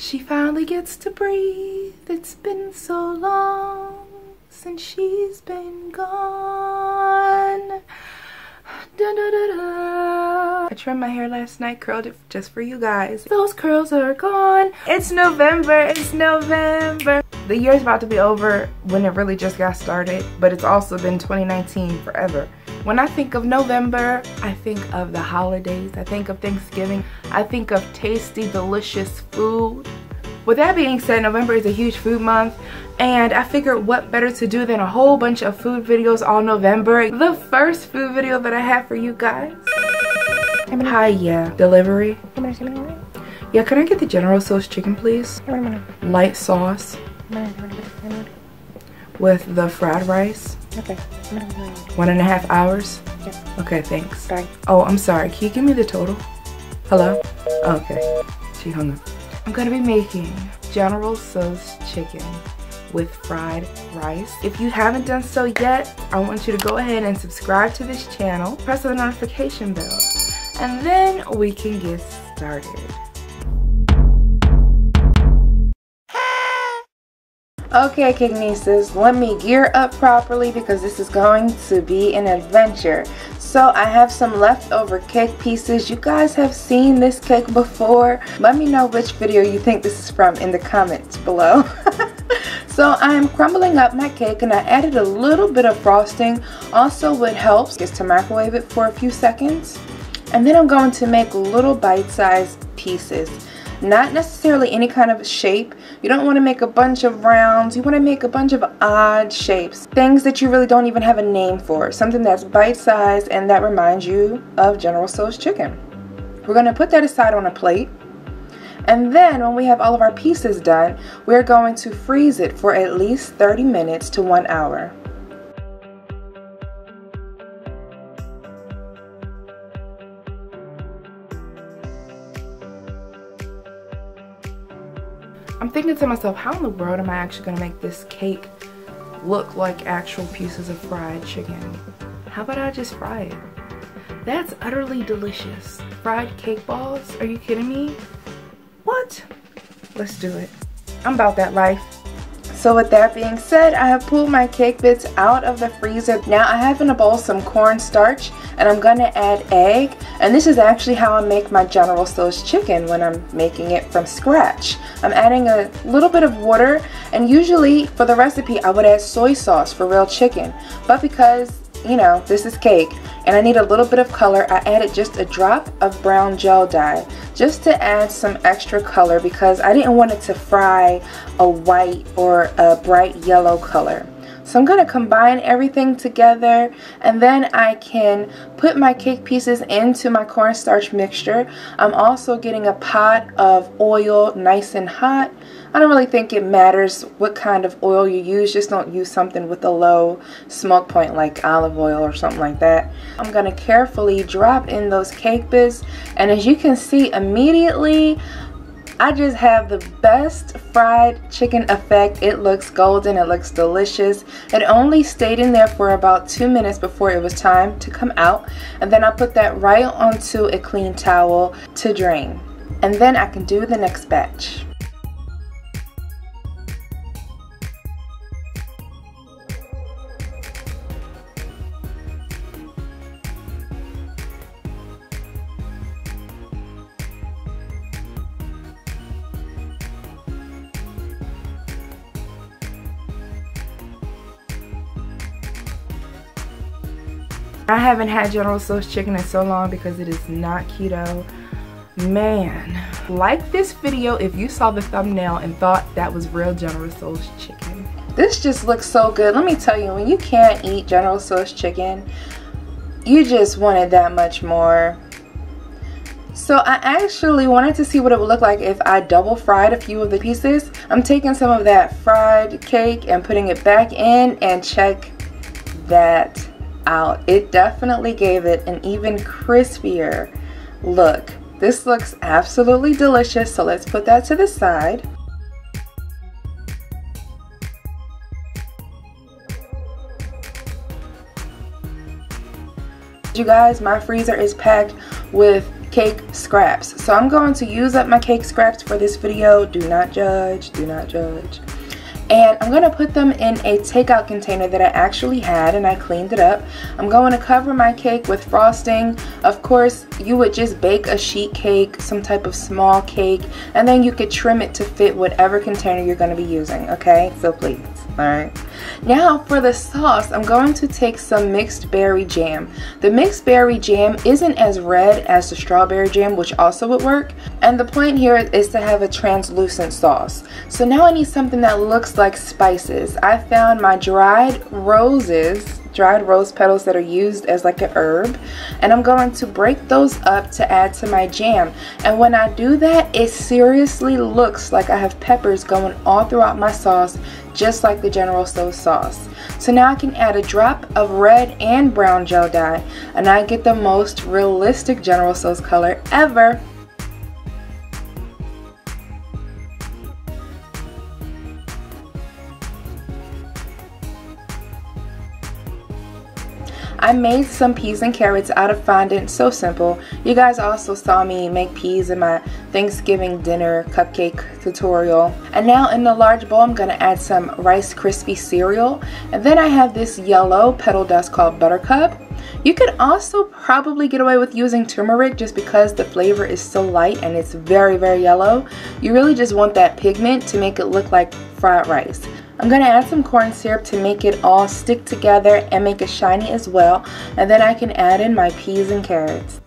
She finally gets to breathe. It's been so long since she's been gone. Da, da, da, da. I trimmed my hair last night, curled it just for you guys. Those curls are gone. It's November, it's November. The year's about to be over when it really just got started, but it's also been 2019 forever. When I think of November, I think of the holidays, I think of Thanksgiving, I think of tasty, delicious food. With that being said, November is a huge food month, and I figured what better to do than a whole bunch of food videos all November. The first food video that I have for you guys. Hi, yeah. Delivery. Yeah, can I get the General Tso's chicken, please? Light sauce. With the fried rice. Okay. 1.5 hours? Yeah. Okay, thanks. Bye. Oh, I'm sorry. Can you give me the total? Hello? Okay. She hung up. I'm gonna be making General Tso's chicken with fried rice. If you haven't done so yet, I want you to go ahead and subscribe to this channel, press the notification bell, and then we can get started. Okay, cake nieces, let me gear up properly because this is going to be an adventure. So I have some leftover cake pieces. You guys have seen this cake before. Let me know which video you think this is from in the comments below. So I am crumbling up my cake and I added a little bit of frosting. Also what helps is to microwave it for a few seconds. And then I'm going to make little bite-sized pieces. Not necessarily any kind of shape. You don't want to make a bunch of rounds. You want to make a bunch of odd shapes. Things that you really don't even have a name for. Something that's bite-sized and that reminds you of General Tso's chicken. We're going to put that aside on a plate. And then when we have all of our pieces done, we're going to freeze it for at least 30 minutes to 1 hour. I'm thinking to myself, how in the world am I actually going to make this cake look like actual pieces of fried chicken? How about I just fry it? That's utterly delicious. Fried cake balls? Are you kidding me? What? Let's do it. I'm about that life. So with that being said, I have pulled my cake bits out of the freezer. Now I have in a bowl some cornstarch and I'm going to add egg. And this is actually how I make my General Tso's chicken when I'm making it from scratch. I'm adding a little bit of water, and usually for the recipe I would add soy sauce for real chicken. But because, you know, this is cake and I need a little bit of color, I added just a drop of brown gel dye just to add some extra color because I didn't want it to fry a white or a bright yellow color. So I'm going to combine everything together and then I can put my cake pieces into my cornstarch mixture. I'm also getting a pot of oil nice and hot. I don't really think it matters what kind of oil you use, just don't use something with a low smoke point like olive oil or something like that. I'm going to carefully drop in those cake bits, and as you can see immediately, I just have the best fried chicken effect. It looks golden, it looks delicious. It only stayed in there for about 2 minutes before it was time to come out, and then I put that right onto a clean towel to drain. And then I can do the next batch. I haven't had General Tso's chicken in so long because it is not keto. Man, like this video if you saw the thumbnail and thought that was real General Tso's chicken. This just looks so good. Let me tell you, when you can't eat General Tso's chicken, you just wanted that much more. So I actually wanted to see what it would look like if I double fried a few of the pieces. I'm taking some of that fried cake and putting it back in, and check that out. It definitely gave it an even crispier look. This looks absolutely delicious, so let's put that to the side. You guys, my freezer is packed with cake scraps. So I'm going to use up my cake scraps for this video. Do not judge, do not judge. And I'm going to put them in a takeout container that I actually had, and I cleaned it up. I'm going to cover my cake with frosting. Of course, you would just bake a sheet cake, some type of small cake, and then you could trim it to fit whatever container you're going to be using, okay? So please, alright? Now for the sauce, I'm going to take some mixed berry jam. The mixed berry jam isn't as red as the strawberry jam, which also would work. And the point here is to have a translucent sauce. So now I need something that looks like spices. I found my dried rose petals that are used as like an herb, and I'm going to break those up to add to my jam. And when I do that, it seriously looks like I have peppers going all throughout my sauce, just like the General Tso's sauce. So now I can add a drop of red and brown gel dye, and I get the most realistic General Tso's color ever. I made some peas and carrots out of fondant, so simple. You guys also saw me make peas in my Thanksgiving dinner cupcake tutorial. And now in the large bowl, I'm going to add some Rice Krispie cereal. And then I have this yellow petal dust called Buttercup. You could also probably get away with using turmeric just because the flavor is so light and it's very, very yellow. You really just want that pigment to make it look like fried rice. I'm going to add some corn syrup to make it all stick together and make it shiny as well. And then I can add in my peas and carrots.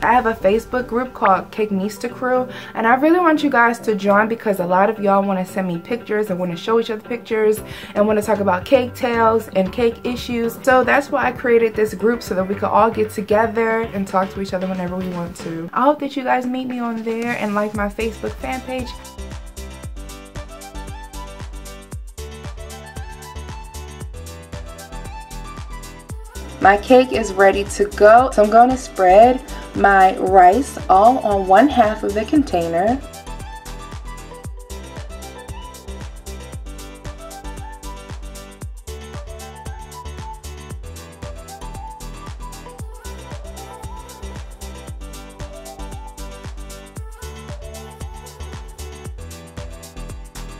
I have a Facebook group called Kitchenaid Crew, and I really want you guys to join because a lot of y'all want to send me pictures and want to show each other pictures and want to talk about cake tales and cake issues. So that's why I created this group, so that we could all get together and talk to each other whenever we want to. I hope that you guys meet me on there and like my Facebook fan page. My cake is ready to go, so I'm going to spread my rice all on one half of the container.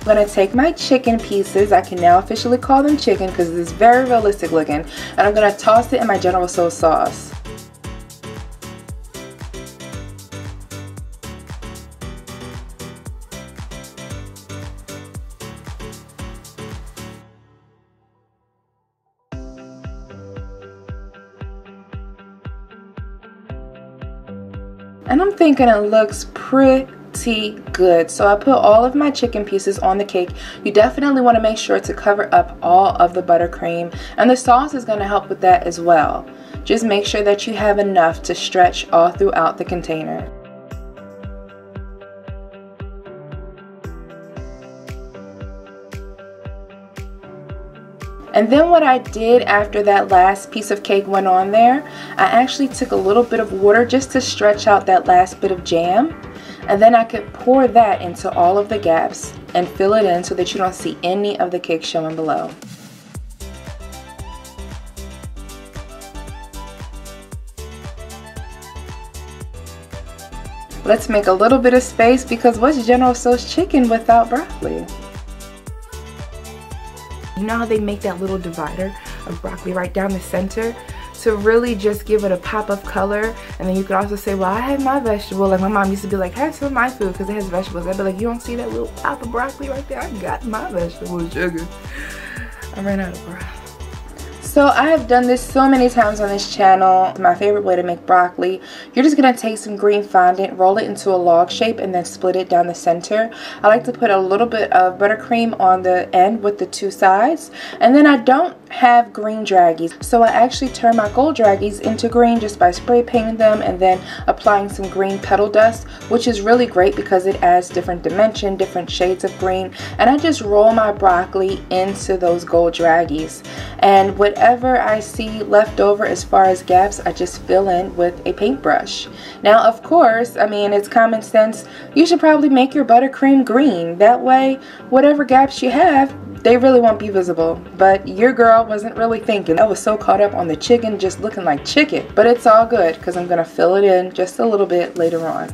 I'm going to take my chicken pieces, I can now officially call them chicken because it's very realistic looking, and I'm going to toss it in my General Tso's sauce. And I'm thinking it looks pretty good. So I put all of my chicken pieces on the cake. You definitely want to make sure to cover up all of the buttercream, and the sauce is going to help with that as well. Just make sure that you have enough to stretch all throughout the container. And then what I did after that last piece of cake went on there, I actually took a little bit of water just to stretch out that last bit of jam. And then I could pour that into all of the gaps and fill it in so that you don't see any of the cake showing below. Let's make a little bit of space because what's General Tso's chicken without broccoli? You know how they make that little divider of broccoli right down the center to really just give it a pop of color? And then you could also say, well, I had my vegetable. Like my mom used to be like, have some of my food because it has vegetables. I'd be like, you don't see that little pop of broccoli right there? I got my vegetable sugar. I ran out of broccoli. So I have done this so many times on this channel. My favorite way to make broccoli. You're just going to take some green fondant, roll it into a log shape, and then split it down the center. I like to put a little bit of buttercream on the end with the two sides. And then I don't have green draggies, so I actually turn my gold draggies into green just by spray painting them and then applying some green petal dust, which is really great because it adds different dimension, different shades of green. And I just roll my broccoli into those gold draggies, and whatever I see left over as far as gaps, I just fill in with a paintbrush. Now of course, I mean, it's common sense, you should probably make your buttercream green. That way whatever gaps you have, they really won't be visible. But your girl wasn't really thinking. I was so caught up on the chicken just looking like chicken. But it's all good because I'm going to fill it in just a little bit later on.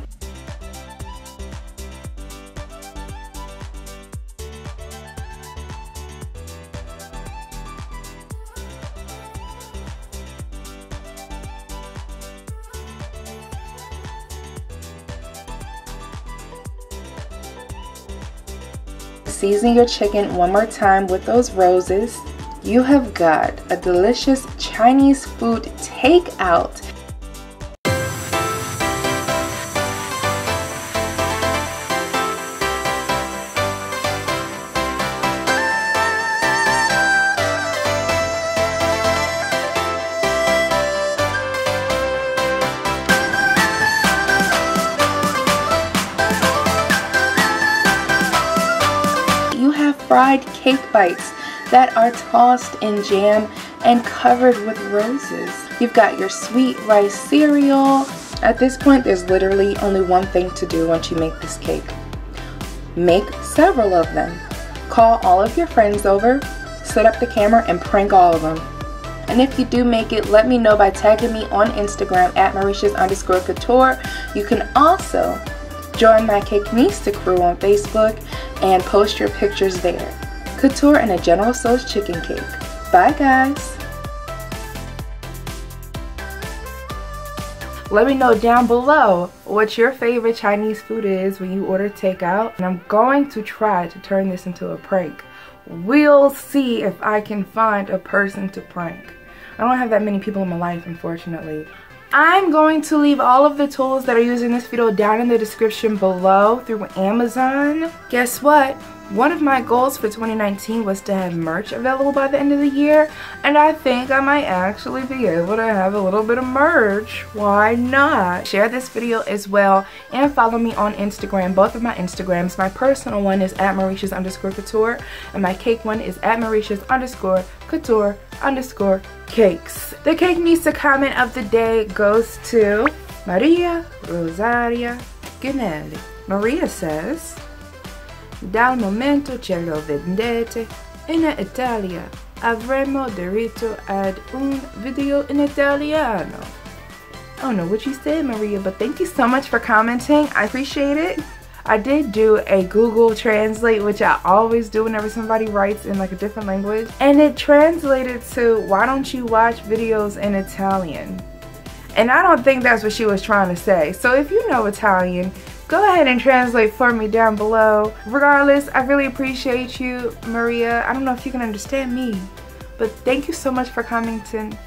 Season your chicken one more time with those roses. You have got a delicious Chinese food takeout. Fried cake bites that are tossed in jam and covered with roses. You've got your sweet rice cereal. At this point, there's literally only one thing to do once you make this cake. Make several of them. Call all of your friends over, set up the camera, and prank all of them. And if you do make it, let me know by tagging me on Instagram at Mauritius_couture. You can also join my Kitchenaid crew on Facebook and post your pictures there. Couture and a General Tso's chicken cake. Bye guys! Let me know down below what your favorite Chinese food is when you order takeout. And I'm going to try to turn this into a prank. We'll see if I can find a person to prank. I don't have that many people in my life, unfortunately. I'm going to leave all of the tools that I use in this video down in the description below through Amazon. Guess what? One of my goals for 2019 was to have merch available by the end of the year, and I think I might actually be able to have a little bit of merch. Why not? Share this video as well and follow me on Instagram. Both of my Instagrams. My personal one is at Mauritius_couture and my cake one is at Mauritius_couture_cakes. The Cake Nista comment of the day goes to Maria Rosaria Ginelli. Maria says, dal momento che lo vendete in Italia avremmo diritto ad un video in italiano. I don't know what you said, Maria, but thank you so much for commenting. I appreciate it. I did do a Google Translate, which I always do whenever somebody writes in like a different language, and it translated to, why don't you watch videos in Italian? And I don't think that's what she was trying to say. So if you know Italian, go ahead and translate for me down below. Regardless, I really appreciate you, Maria. I don't know if you can understand me, but thank you so much for commenting.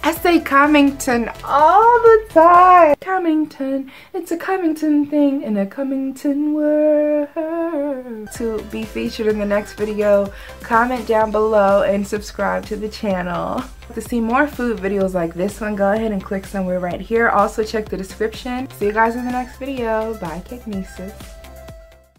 I say Comington all the time. Comington, it's a Comington thing in a Comington world. To be featured in the next video, comment down below and subscribe to the channel. To see more food videos like this one, go ahead and click somewhere right here. Also check the description. See you guys in the next video. Bye, Cake Nieces.